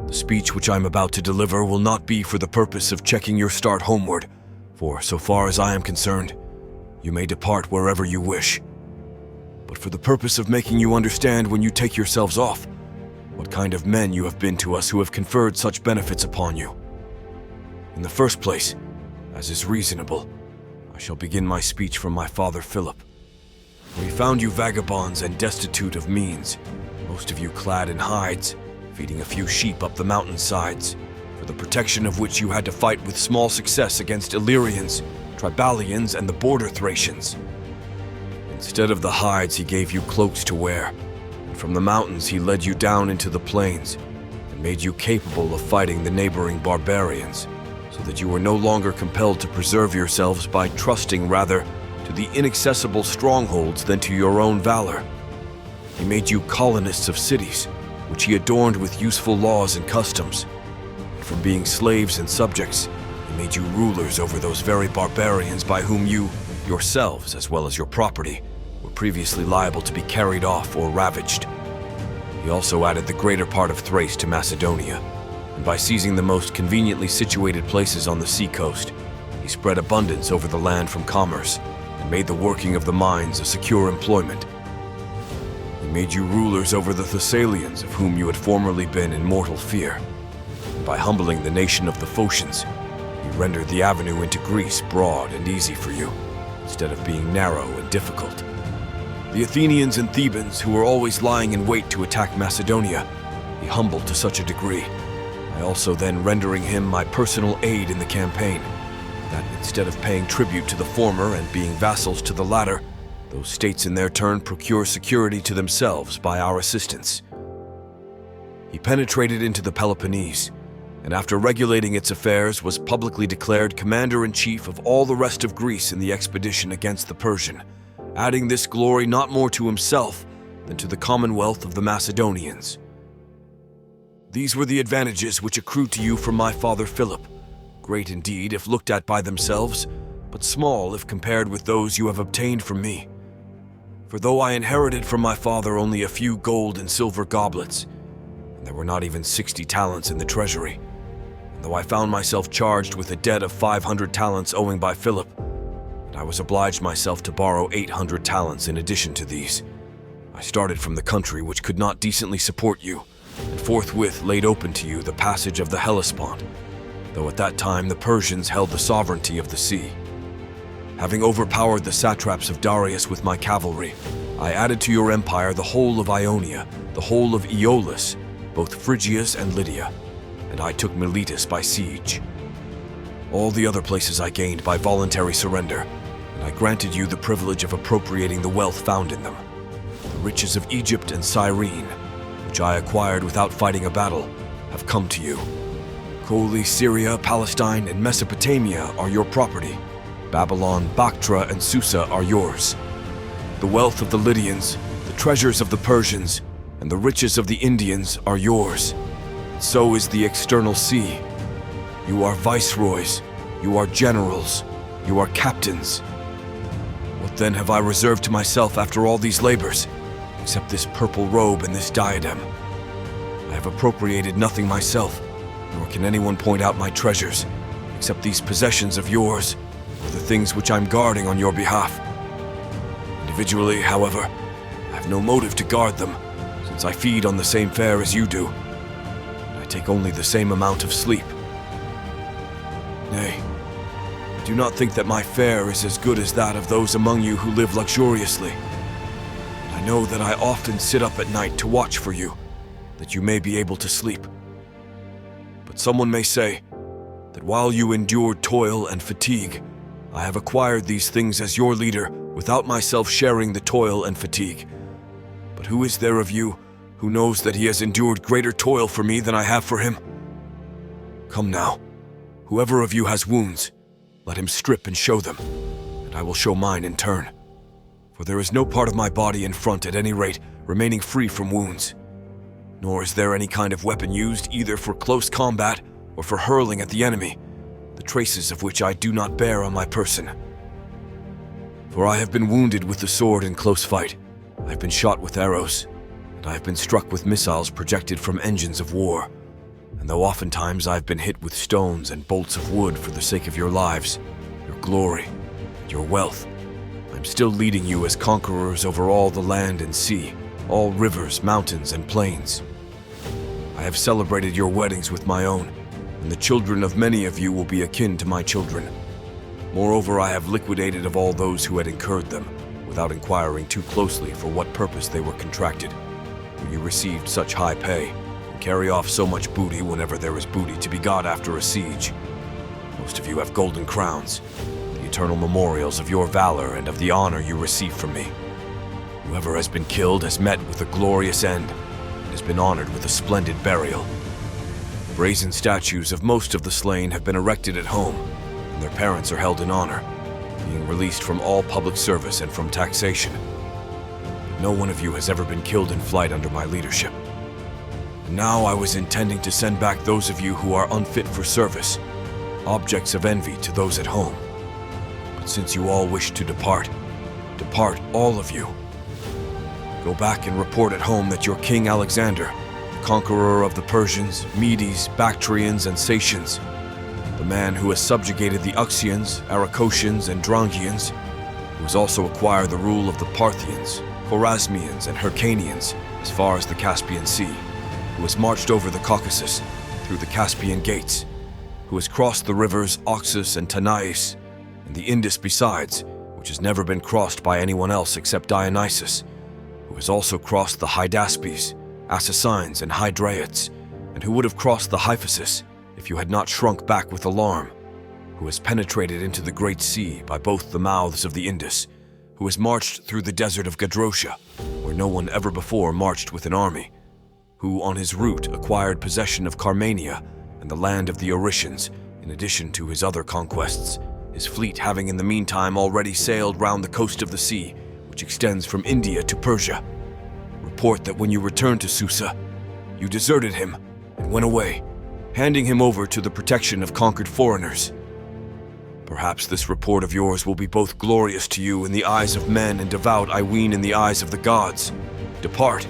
The speech which I am about to deliver will not be for the purpose of checking your start homeward, for so far as I am concerned, you may depart wherever you wish, but for the purpose of making you understand when you take yourselves off, what kind of men you have been to us who have conferred such benefits upon you. In the first place, as is reasonable, I shall begin my speech from my father Philip. We found you vagabonds and destitute of means, most of you clad in hides, feeding a few sheep up the mountainsides, for the protection of which you had to fight with small success against Illyrians, Tribalians, and the border Thracians. Instead of the hides, he gave you cloaks to wear, and from the mountains he led you down into the plains and made you capable of fighting the neighboring barbarians, so that you were no longer compelled to preserve yourselves by trusting rather to the inaccessible strongholds than to your own valor. He made you colonists of cities, which he adorned with useful laws and customs. And from being slaves and subjects, he made you rulers over those very barbarians by whom you, yourselves as well as your property, were previously liable to be carried off or ravaged. He also added the greater part of Thrace to Macedonia, and by seizing the most conveniently situated places on the seacoast, he spread abundance over the land from commerce, and made the working of the mines a secure employment. He made you rulers over the Thessalians, of whom you had formerly been in mortal fear. And by humbling the nation of the Phocians, he rendered the avenue into Greece broad and easy for you, instead of being narrow and difficult. The Athenians and Thebans, who were always lying in wait to attack Macedonia, he humbled to such a degree, I also then rendering him my personal aid in the campaign, that instead of paying tribute to the former and being vassals to the latter, those states in their turn procure security to themselves by our assistance. He penetrated into the Peloponnese, and after regulating its affairs was publicly declared commander-in-chief of all the rest of Greece in the expedition against the Persian, adding this glory not more to himself than to the commonwealth of the Macedonians. These were the advantages which accrued to you from my father Philip, great indeed if looked at by themselves, but small if compared with those you have obtained from me. For though I inherited from my father only a few gold and silver goblets, and there were not even 60 talents in the treasury, and though I found myself charged with a debt of 500 talents owing by Philip, and I was obliged myself to borrow 800 talents in addition to these, I started from the country which could not decently support you, and forthwith laid open to you the passage of the Hellespont, though at that time the Persians held the sovereignty of the sea. Having overpowered the satraps of Darius with my cavalry, I added to your empire the whole of Ionia, the whole of Aeolus, both Phrygias and Lydia, and I took Miletus by siege. All the other places I gained by voluntary surrender, and I granted you the privilege of appropriating the wealth found in them. The riches of Egypt and Cyrene, which I acquired without fighting a battle, have come to you. Colli, Syria, Palestine, and Mesopotamia are your property. Babylon, Bactra, and Susa are yours. The wealth of the Lydians, the treasures of the Persians, and the riches of the Indians are yours. So is the external sea. You are viceroys, you are generals, you are captains. What then have I reserved to myself after all these labors, except this purple robe and this diadem? I have appropriated nothing myself, nor can anyone point out my treasures, except these possessions of yours, or the things which I'm guarding on your behalf. Individually, however, I have no motive to guard them, since I feed on the same fare as you do, and I take only the same amount of sleep. Nay, I do not think that my fare is as good as that of those among you who live luxuriously. And I know that I often sit up at night to watch for you, that you may be able to sleep. But someone may say that while you endured toil and fatigue, I have acquired these things as your leader without myself sharing the toil and fatigue. But who is there of you who knows that he has endured greater toil for me than I have for him? Come now, whoever of you has wounds, let him strip and show them, and I will show mine in turn. For there is no part of my body in front, at any rate, remaining free from wounds. Nor is there any kind of weapon used either for close combat or for hurling at the enemy, the traces of which I do not bear on my person. For I have been wounded with the sword in close fight, I have been shot with arrows, and I have been struck with missiles projected from engines of war, and And though oftentimes I've been hit with stones and bolts of wood for the sake of your lives, your glory, and your wealth, I'm still leading you as conquerors over all the land and sea, all rivers, mountains, and plains. I have celebrated your weddings with my own, and the children of many of you will be akin to my children. Moreover, I have liquidated of all those who had incurred them, without inquiring too closely for what purpose they were contracted. For you received such high pay, and carry off so much booty whenever there is booty to be got after a siege. Most of you have golden crowns, the eternal memorials of your valor and of the honor you receive from me. Whoever has been killed has met with a glorious end, and has been honored with a splendid burial. Brazen statues of most of the slain have been erected at home, and their parents are held in honor, being released from all public service and from taxation. But no one of you has ever been killed in flight under my leadership. And now I was intending to send back those of you who are unfit for service, objects of envy to those at home. But since you all wish to depart all of you. Go back and report at home that your King Alexander, the conqueror of the Persians, Medes, Bactrians, and Sacians, the man who has subjugated the Uxians, Aracocians, and Drangians, who has also acquired the rule of the Parthians, Khorasmians, and Hyrcanians as far as the Caspian Sea, who has marched over the Caucasus through the Caspian Gates, who has crossed the rivers Oxus and Tanais, and the Indus besides, which has never been crossed by anyone else except Dionysus, who has also crossed the Hydaspes, Assassines, and Hydraeats, and who would have crossed the Hyphasis if you had not shrunk back with alarm, who has penetrated into the Great Sea by both the mouths of the Indus, who has marched through the desert of Gadrotia, where no one ever before marched with an army, who on his route acquired possession of Carmania and the land of the Oricians, in addition to his other conquests, his fleet having in the meantime already sailed round the coast of the sea, which extends from India to Persia. Report that when you returned to Susa, you deserted him and went away, handing him over to the protection of conquered foreigners. Perhaps this report of yours will be both glorious to you in the eyes of men and devout, I ween, in the eyes of the gods. Depart,